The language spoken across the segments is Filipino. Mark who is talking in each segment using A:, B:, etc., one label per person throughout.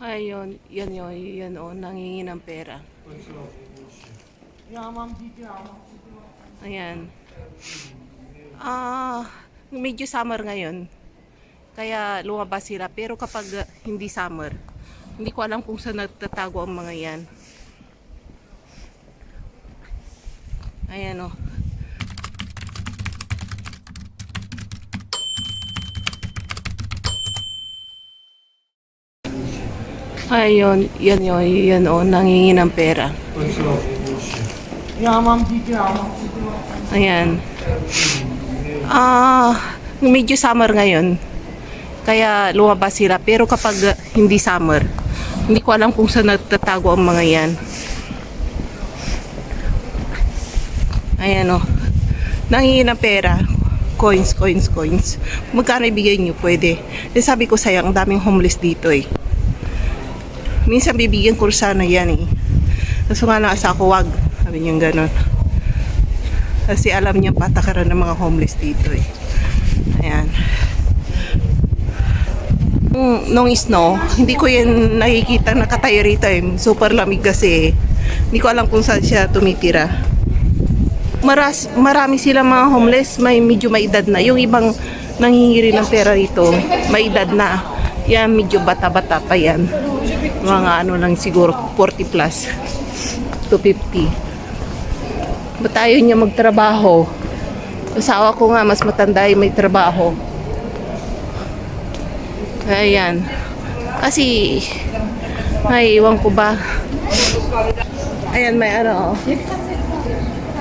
A: Ayun, yan yun, yan o, nangingi ng pera. Ayan. Medyo summer ngayon. Kaya lumabas sila. Pero kapag hindi summer, hindi ko alam kung saan nagtatago ang mga yan. Ayan o. Ayun, yan yun, yan o, nangingi ng pera. Ayan. Medyo summer ngayon. Kaya lumabas sila. Pero kapag hindi summer, hindi ko alam kung saan nagtatago ang mga yan. Ayan o. Nangingi ng pera. Coins. Magkano ibigay nyo? Pwede. Sabi ko sa'yo, ang daming homeless dito eh. Minsan bibigyan ko sana yan eh. Kaso nga nasa ako, wag. Sabi niya gano'n. Kasi alam niya patakaran ng mga homeless dito eh. Ayan. Nung snow, hindi ko yan nakikita nakatayo rito eh. Super lamig kasi eh. Hindi ko alam kung saan siya tumitira. Marami sila mga homeless, medyo may edad na. Yung ibang nanghihingi ng pera rito, may edad na. Yan, medyo bata-bata pa yan. Mga ano lang siguro, 40 plus to 50. Ba't ayaw niya magtrabaho? Asawa ko nga, mas matanda yung may trabaho. Ayan. Kasi, ay, iwan ko ba? Ayan, may ano,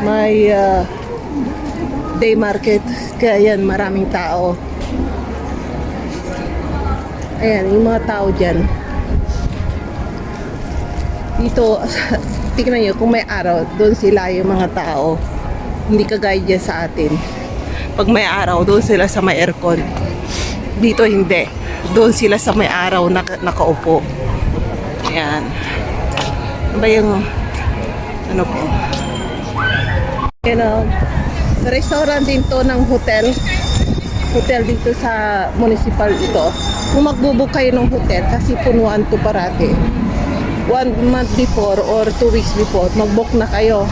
A: may day market. Kaya yan, maraming tao. Ayan, yung mga tao dyan. Dito, tignan nyo, kung may araw, doon sila yung mga tao. Hindi kagaya dyan sa atin. Pag may araw, doon sila sa may aircon. Dito hindi. Doon sila sa may araw nakaupo. Ayan. Ano ba yung ano po? Ayan, restaurant din to ng hotel. Hotel dito sa municipal ito. Kung magbubook kayo ng hotel, kasi punuan to parati. 1 month before or 2 weeks before, mag-book na kayo.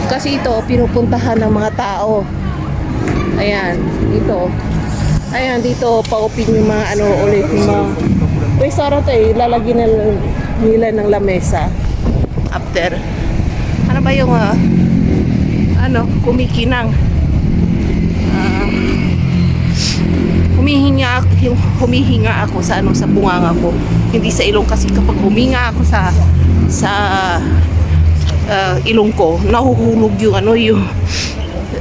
A: Kasi ito, pinupuntahan ng mga tao. Ayan, dito. Ayan, dito, pa-open yung mga ano ulit, yung mga restaurant eh, lalagyan nila ng lamesa. After. Ano ba yung, kumikinang. Humihinga ako sa sa bunganga ko, hindi sa ilong, kasi kapag huminga ako sa ilong ko, nahuhulog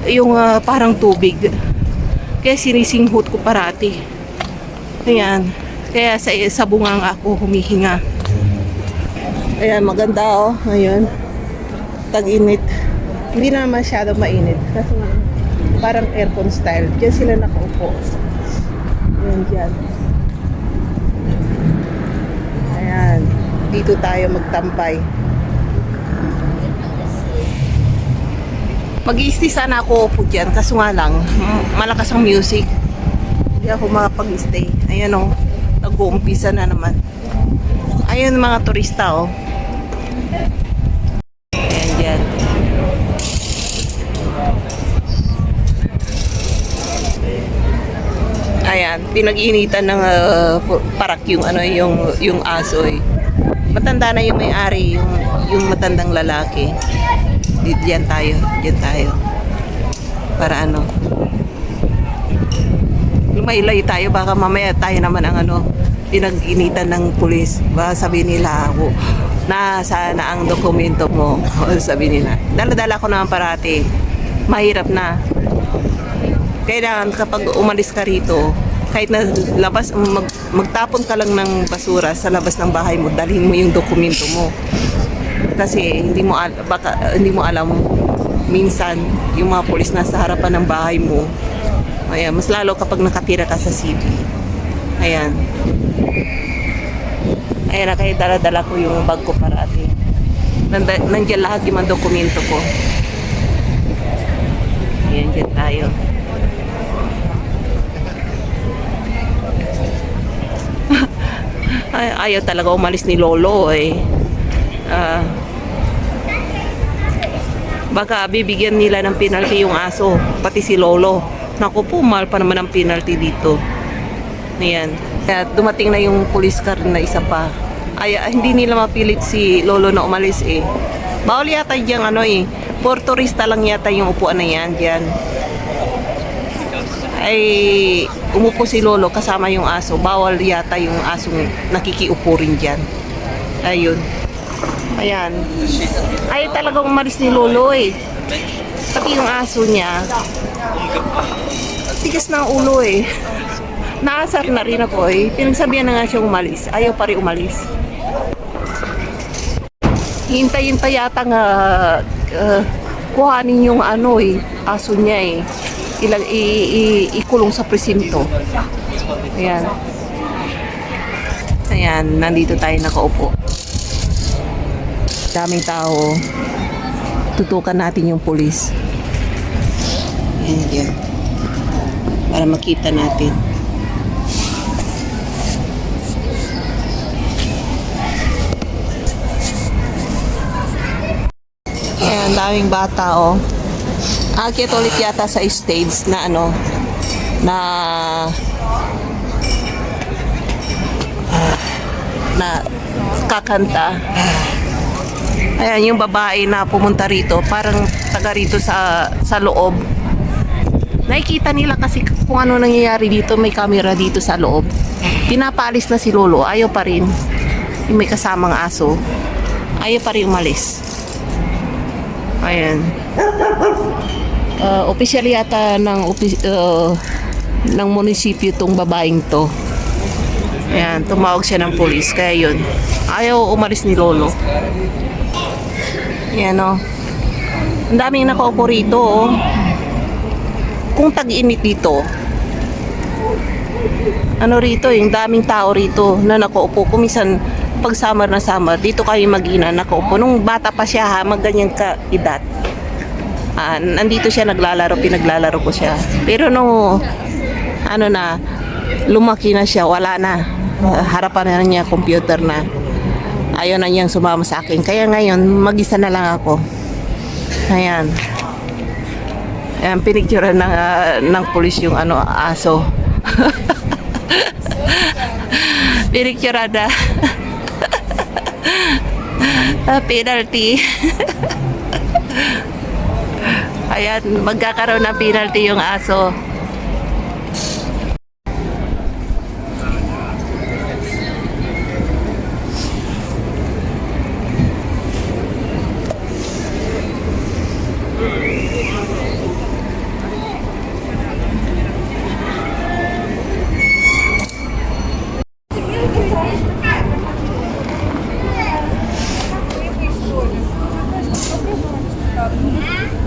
A: yung parang tubig, kaya sinisinghot ko parati. Ayan, kaya sa bunganga ako humihinga. Ayan, maganda oh, ayan, tag-init, hindi na masyado mainit kasi parang aircon style, kaya sila nakaupo. Ayan dyan. Ayan. Dito tayo magtampay. Mag-i-stay sana ako upo dyan. Kaso nga lang, malakas ang music. Hindi ako makapag-stay. Ayan o. Nag-uumpisa na naman. Ayan mga turista o. Ayan dyan. Ayan, pinag-initan ng parak yung yung aso eh. Matanda na yung may-ari, yung matandang lalaki. Diyan tayo. Para lumaylay tayo, baka mamaya tayo naman ang pinag-initan ng pulis. Baka sabihin nila ako, nasaan na ang dokumento mo? Sabihin nila. Dala-dala ko naman parati. Mahirap na. Kailangan kapag umalis ka rito, kahit na labas, magtapon ka lang ng basura sa labas ng bahay mo, dalhin mo yung dokumento mo. Kasi hindi mo alam minsan yung mga pulis na sa harapan ng bahay mo. Ayan, mas lalo kapag nakatira ka sa city. Ayan. Ayan na, kaya dala-dala ko yung bag ko parati. Nandiyan lahat yung mga dokumento ko. Ayan, dyan tayo. Ayaw talaga umalis ni Lolo eh. Ah, baka bibigyan nila ng penalty yung aso, pati si Lolo. Naku po, mahal pa naman ang penalty dito. Ayan. Kaya dumating na yung police car na isa pa. Ay, hindi nila mapilit si Lolo na umalis eh. Bawal yata diyang ano eh. For turista lang yata yung upuan na yan dyan. Ay, umupo si Lolo kasama yung aso. Bawal yata yung asong nakikiupo rin dyan. Ayun. Ayan. Ay, talagang umalis ni Lolo eh. Pati yung aso niya. Tigas na ang ulo eh. Naasar na rin ako eh. Pinagsabihan na nga siya umalis. Ayaw pa rin umalis. Hintayin pa yata nga kuhanin yung ano eh, aso niya eh. Ikulong sa presinto. Ayan. Ayan, nandito tayo nakaupo. Daming tao. Tutukan natin yung pulis. Ayan. Para makita natin. Ayan, daming bata oh. Akit ulit yata sa stage na ano na kakanta. Ayan yung babae na pumunta rito, parang taga rito sa loob. Nakikita nila kasi kung ano nangyayari dito, may camera dito sa loob. Pinapaalis na si Lolo, ayaw pa rin. Yung may kasamang aso, ayaw pa rin umalis. Ayan. Official yata ng munisipyo tong babaeng to. Ayan, tumawag siya ng polis. Kaya yun, ayaw umalis ni Lolo. Ayan o. Ang daming nakaupo rito o. Kung tag-init dito, ano rito, yung daming tao rito na nakaupo. Kumisan pag summer na summer, dito kayo mag-ina nakaupo. Nung bata pa siya ha, magganyan ka edad. Nandito siya naglalaro, pinaglalaro ko siya. Pero nung ano na, lumaki na siya, wala na. Harapan na niya computer na. Ayaw na niyang sumama sa akin. Kaya ngayon, mag-isa na lang ako. Ayan. Ayan, pinicturean ng pulis yung ano, aso. Pinicturean na. Penalty. Ayan, magkakaroon ng penalty yung aso.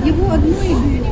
B: Его одной.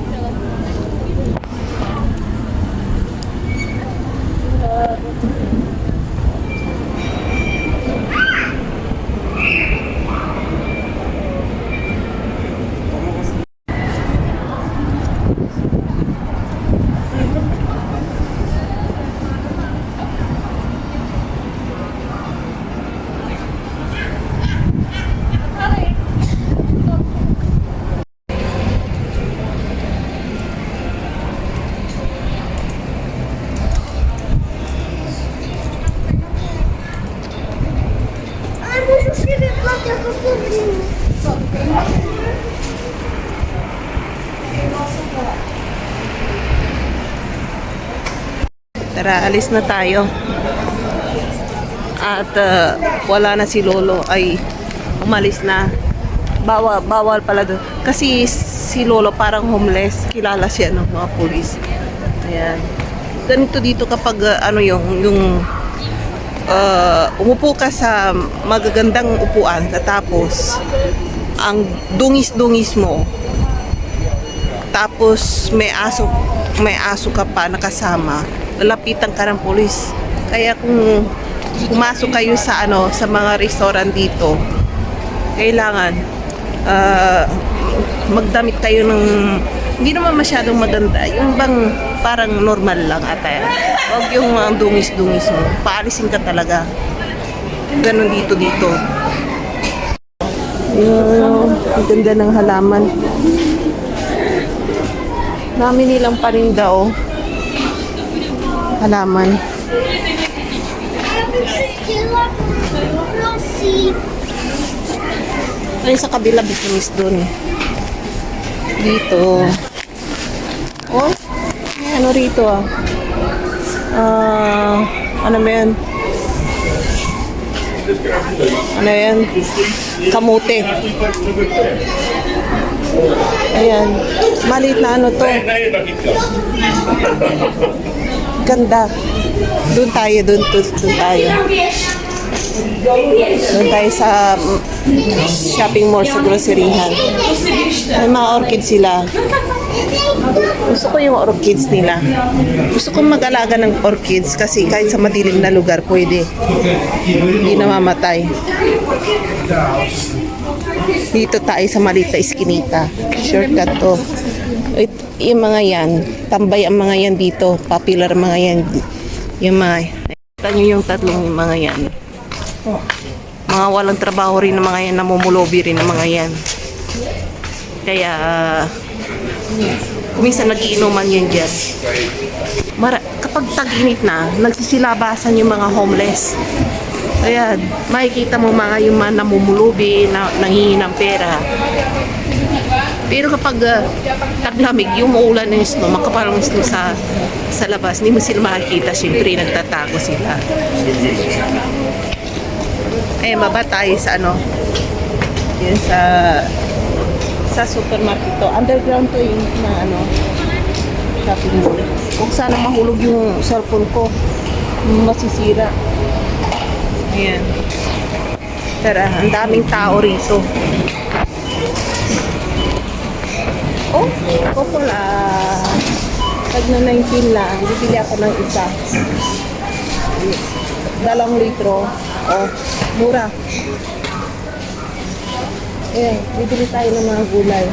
A: Tara, alis na tayo. At wala na si Lolo, ay umalis na. Bawal pala doon. Kasi si Lolo parang homeless. Kilala siya ng mga pulis. Ayan. Ganito dito kapag ano yung umupo ka sa magagandang upuan, tapos ang dungis-dungis mo, tapos may aso ka pa nakasama, lalapitan ka ng pulis. Kaya kung pumasok kayo sa sa mga restaurant dito, kailangan magdamit kayo ng hindi naman masyadong maganda, yung bang parang normal lang ata. Huwag yung dungis-dungis mo, paalisin ka talaga. Ganon dito. Ang ganda ng halaman. Dami nilang paninda, oh. Halaman. Ay, sa kabila, business doon. Dito. Oh, may ano rito, ah. Ano ba yan? Ano yan? Kamote. Ayan. Maliit na ano to. Ganda. Doon tayo. Doon tayo sa shopping mall sa groceryhan. May mga orchids sila. Gusto ko yung orchids nila. Gusto kong mag-alaga ng orchids kasi kahit sa madilim na lugar pwede. Hindi namamatay. Dito tayo sa maliit na iskinita. Shortcut to. Yung mga yan, tambay ang mga yan dito. Popular mga yan. Yung mga, kita nyo yung tatlong yung mga yan. Mga walang trabaho rin ng mga yan, namumulobi rin ng mga yan. Kaya, minsan nagiinuman yan dyan. Kapag tag-init na, nagsisilabasan yung mga homeless. Ayan, makikita mo mga yung mga namumulubi, nanghihingi ng pera. Pero kapag taglamig, yung maulan ng snow, makapal ng snow sa labas, hindi mo sila makikita. Siyempre, nagtatago sila. Baba tayo sa ano, yun sa supermarket to. Underground to yung na ano, shopping mall. Huwag sana mahulog yung cellphone ko. Masisira. Ayan. Tara, ang daming tao rito. Oh, Coca-Cola. Tag na 19 lang. Bibili ako ng isa. 2 litro. Oh, mura. Ayan, bibili tayo ng mga gulay.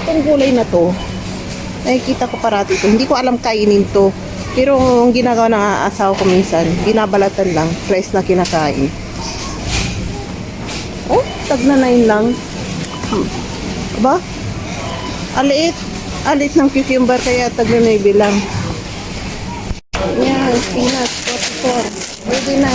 A: Itong gulay na to, nakikita ko parati ito. Hindi ko alam kainin to. Pero ang ginagawa ng asawa ko minsan, binabalatan lang, fresh na kinakain. Oh, tag na 9 lang. Aba? Aliit. Aliit ng cucumber kaya tag na 9 lang. Yan, peanuts, 44. Pwede na.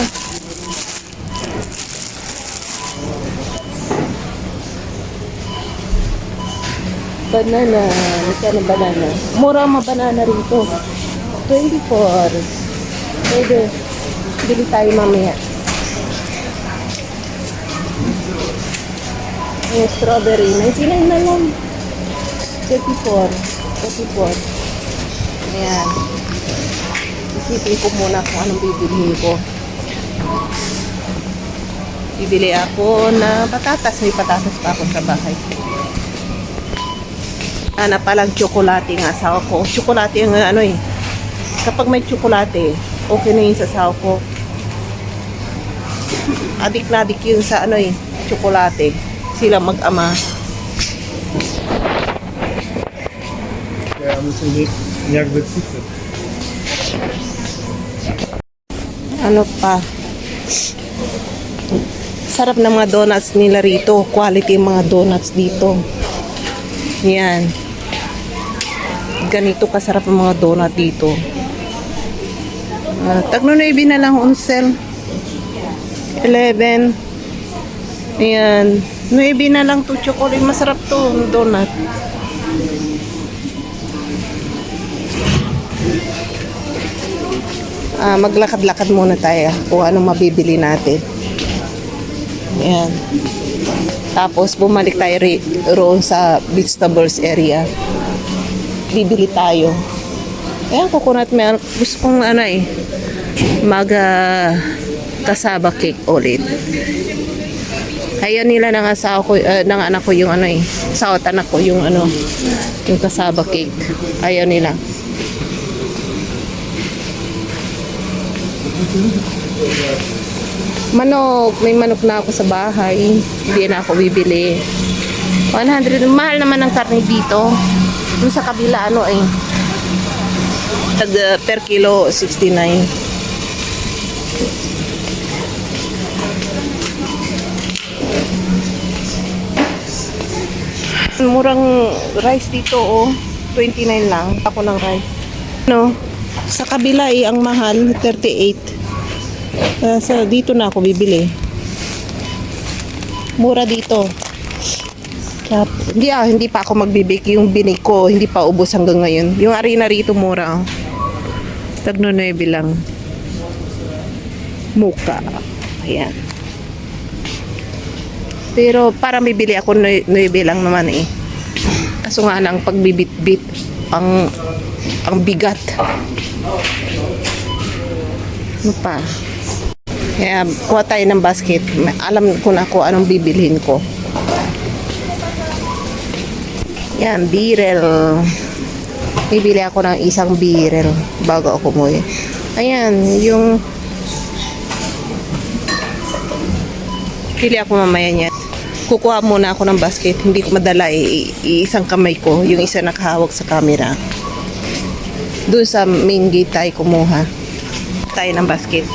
A: Banana. Magkano banana? Mura ang banana rin to. 24. Pwede. Bili tayo mamaya. Yung strawberry. 99 na lang. 34. Ayan. Isipin ko muna kung anong bibilihin ko. Bibili ako na patatas. May patatas pa ako sa bahay. Palang tsokolate ng asawa ko. Tsokolate ang ano eh. Kapag may tsokolate, okay na yun sa asawa ko. Adik na adik yun sa ano eh, tsokolate. Sila mag-ama. Ano pa? Sarap ng mga donuts nila rito. Quality yung mga donuts dito. Yan. Ganito kasarap ang mga donut dito. Tagno na ibig na lang on sale. 11. Ayan. 9 na lang to chocolate. Masarap to donut. Maglakad-lakad muna tayo kung anong mabibili natin. Ayan. Tapos bumalik tayo roon sa vegetables area. Bibili tayo. Ayan, coconut milk. Gusto kong ano eh, kasaba cake ulit. Ayaw nila ng asawa ko, ng anak ko yung ano eh, sawat anak ko yung ano, yung kasaba cake. Ayaw nila. Manok, may manok na ako sa bahay. Hindi na ako bibili. 100, mahal naman ang karne dito. Dun sa kabila ano eh, per kilo 69. Murang rice dito, oh. 29 lang. Ako ng rice. No, sa kabila ang mahal, 38. Dito na ako bibili. Mura dito. Hindi pa ako magbibake. Yung binig ko, hindi pa ubos hanggang ngayon. Yung arena rito, mura. Oh. Tagno 9 lang. Muka. Ayan. Pero para bibili ako 9 lang naman eh. Kaso nga lang pagbibit-bit ang bigat. Ano pa? Kaya kuha tayo ng basket. Alam ko na kung anong bibilhin ko. Yan, birel. Bibili ako ng isang birel bago ako umuwi. Ayan, yung pili ako mamaya niya. Kukuha muna ako ng basket. Hindi ko madala isang kamay ko. Yung isa nakahawak sa camera. Doon sa main gate tayo kumuha. Tayo ng basket.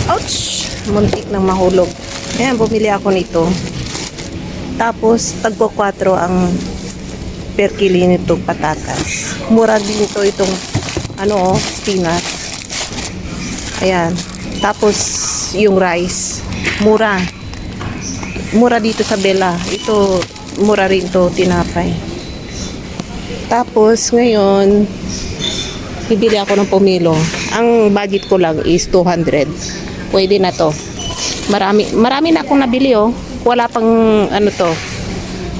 A: Ouch! Muntik nang mahulog. Ayan, bumili ako nito. Tapos, tagpo 4 ang per kilo nitong patatas. Mura din itong spinach. Ayan. Tapos, yung rice. Mura. Mura dito sa Bella. Ito, mura rin to tinapay. Tapos, ngayon, bibili ako ng pomelo. Ang budget ko lang is 200. Pwede na to. Marami na akong nabili, oh. Wala pang,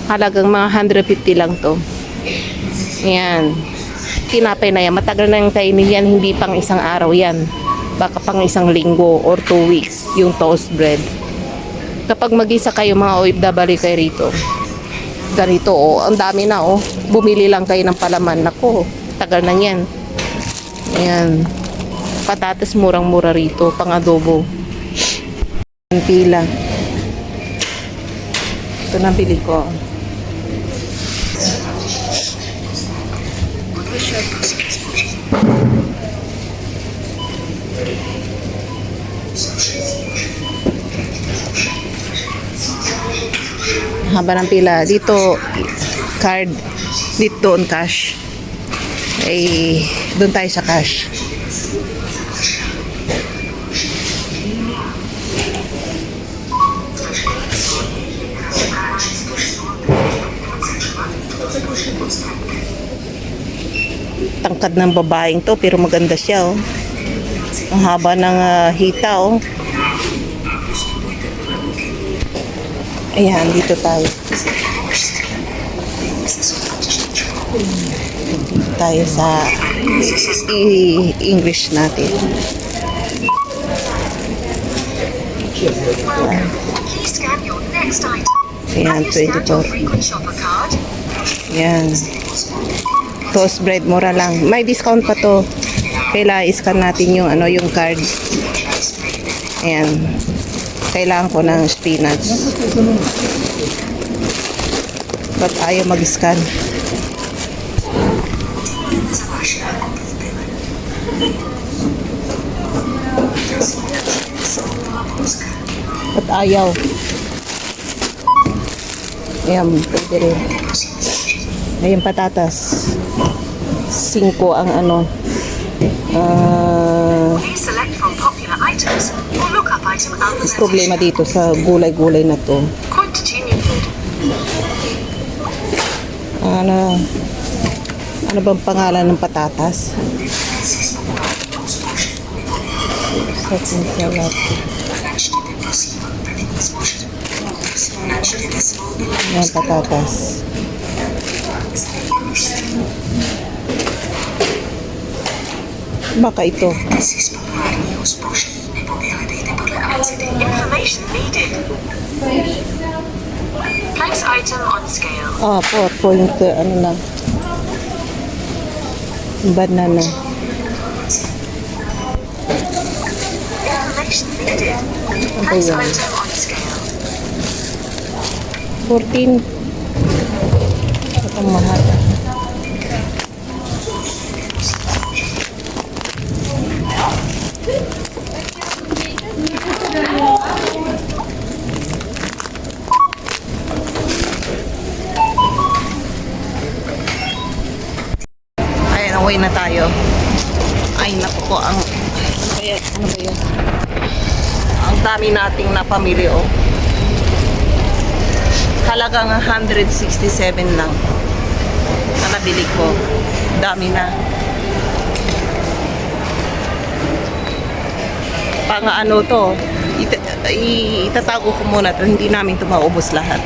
A: halagang mga 150 lang to. Ayan. Tinapay na yan. Matagal na yung kainin yan. Hindi pang isang araw yan. Baka pang isang linggo or 2 weeks yung toast bread. Kapag mag-isa kayo mga OFW kayo rito, ganito, oh. Ang dami na, oh. Bumili lang kayo ng palaman. Nako, tagal na yan. Ayan. Patatas murang-mura rito. Pang adobo. Ang pila. Ito na bili ko. Haba ng pila. Dito, card. Dito, on cash. Doon tayo sa cash. Tangkad ng babaeng to, pero maganda siya, oh. Ang haba ng hita, oh. Ayan, dito tayo. Dito tayo sa English natin. Ayan, 24. Ayan. Toast bread, mura lang. May discount pa to. Kailangan i-scan natin yung yung card. Ayan. Kailangan ko ng spinach. Ba't ayaw mag-scan? Ba't ayaw? Ayan, pwede rin. Ayan, patatas. 5 ang problema dito sa gulay-gulay na to. Ano bang pangalan ng patatas? Second salad. Ayan, patatas. Baka ito.
C: Information needed. Place item on scale.
A: 4 point, lang. Banana.
C: Information needed. Place item on scale.
A: 14. Ito ang mahal. Pauwi na tayo. Ay, naku po, ang... Ano ba yan? Ano ba yan? Ang dami nating napamili, oh. Halagang 167 lang na nabili ko. Dami na. Pang ano to, itatago ko muna to, hindi namin to maubos lahat.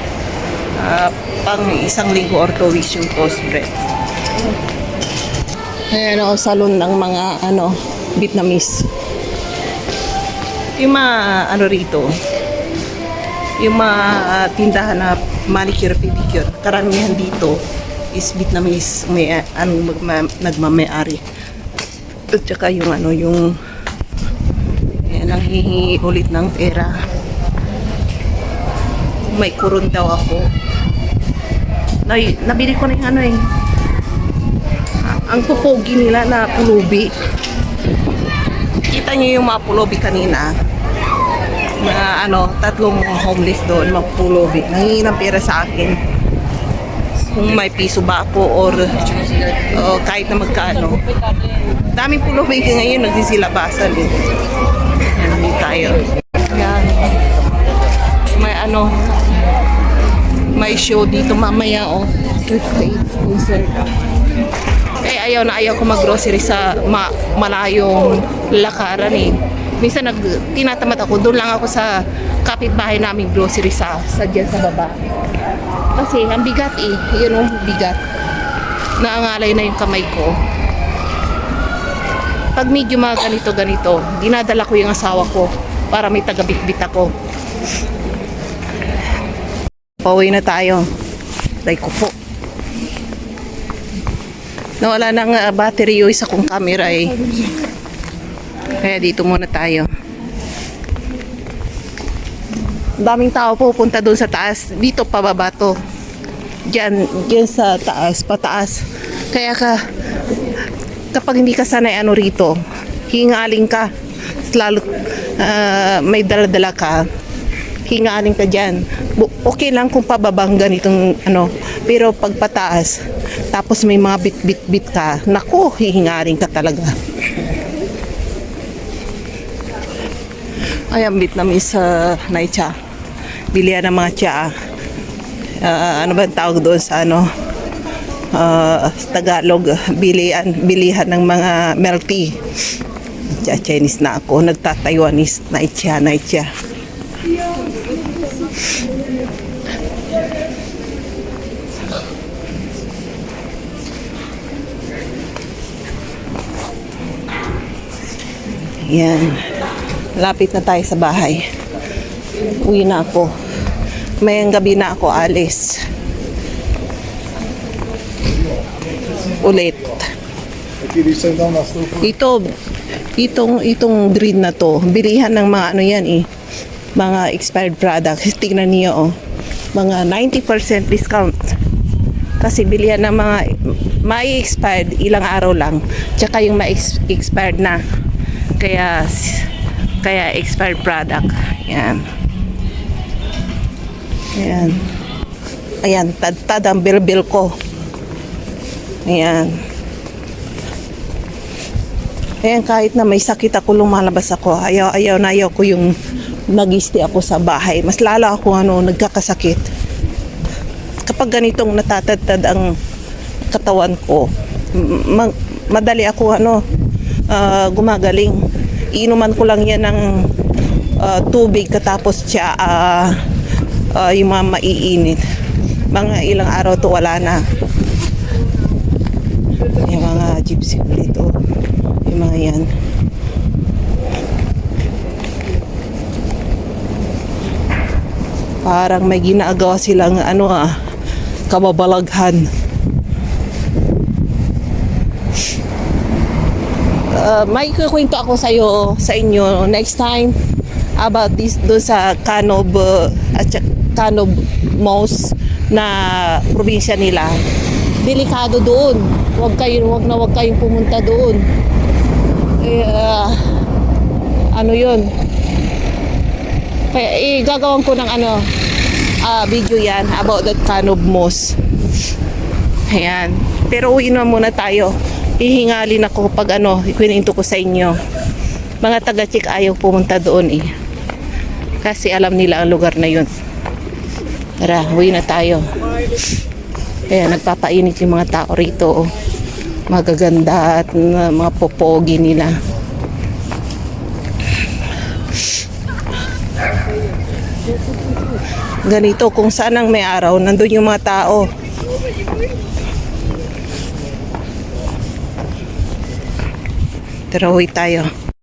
A: Pang 1 linggo or 2 weeks yung toast bread. Ayan o, salon ng mga ano, Vietnamese. Yung mga ano rito, yung mga tindahan na manicure, pedicure, karamihan dito is Vietnamese, may nagmamayari. At saka yung ano, yung nang hihingi ulit ng pera. May kurun daw ako. Nabili ko na yung ano eh. Ang pupogi nila na pulubi. Kita niyo yung mga pulubi kanina. Na ano, 3 homeless doon, mga pulubi. Nanghingi ng pera sa akin. Kung may piso ba ako or kahit na magkano. Daming pulubi ngayon nagsisilabasan eh. Yan tayo. Yan. May ano, may show dito mamaya oh. Concert. Eh ayaw ko mag-grocery sa malayong lakaran eh. Minsan tinatamad ako, doon lang ako sa kapitbahay namin grocery sa dyan sa baba. Kasi ang bigat eh, yun oh, bigat. Naangalay na yung kamay ko. Pag medyo mga ganito, dinadala ko yung asawa ko para may tagabitbit ako. Pauwi na tayo. Day ko po. Nawala ng battery yung isa kong camera eh. Kaya dito muna tayo. Daming tao pupunta doon sa taas. Dito pababa to. Diyan sa taas, pataas. Kaya kapag hindi ka sanay ano rito, hingaling ka. Lalo may dala-dala ka. Hingaling ka dyan. Okay lang kung pababang ganitong ano. Pero pag pataas, tapos may mga bit-bit ka, naku, hihingaling ka talaga. Ayan, Vietnamese Naicha. Bilihan ng mga cha. Ano ba ang tawag doon sa ano? Tagalog, bilihan ng mga milk tea. Chinese na ako, nagta-Taiwanese, Naicha. Yan. Lapit na tayo sa bahay. Uwi na ako. Mayang gabi na ako alis. Ulit. Itong green na to, bilihan ng mga ano yan eh. Mga expired products. Tingnan niyo oh. Mga 90% discount. Kasi bilihan ng mga may expired ilang araw lang. Tsaka yung expired na. Kaya expired product. Yan. Ayan. Ayan, tad ang bil ko. Ayan. Ayan, kahit na may sakit ako, lumalabas ako. Ayaw ko yung nag-stay ako sa bahay. Mas lalo ako nagkakasakit. Kapag ganitong natatad ang katawan ko, madali ako gumagaling. Inuman ko lang yan ng tubig katapos siya yung mga maiinit. Mga ilang araw to wala na. Yung mga gypsy dito. Yung mga yan. Parang may ginagawa silang kababalaghan. May kukwento ako sa inyo next time about this doon sa Canob Mos na probinsya nila. Delikado doon. Wag kayong pumunta doon. Ano 'yun? Kaya gagawin ko ng video yan about that Canob Mos. Ayan. Pero uwi na muna tayo. hihingalin ako pag ikwento ko sa inyo. Mga taga-Chik ayaw pumunta doon eh. Kasi alam nila ang lugar na yun. Tara, uwi na tayo. Kaya nagpapainit yung mga tao rito. Oh. Magaganda at mga popogi nila. Ganito, kung saan ang may araw, nandun yung mga tao. Tara, uwi tayo.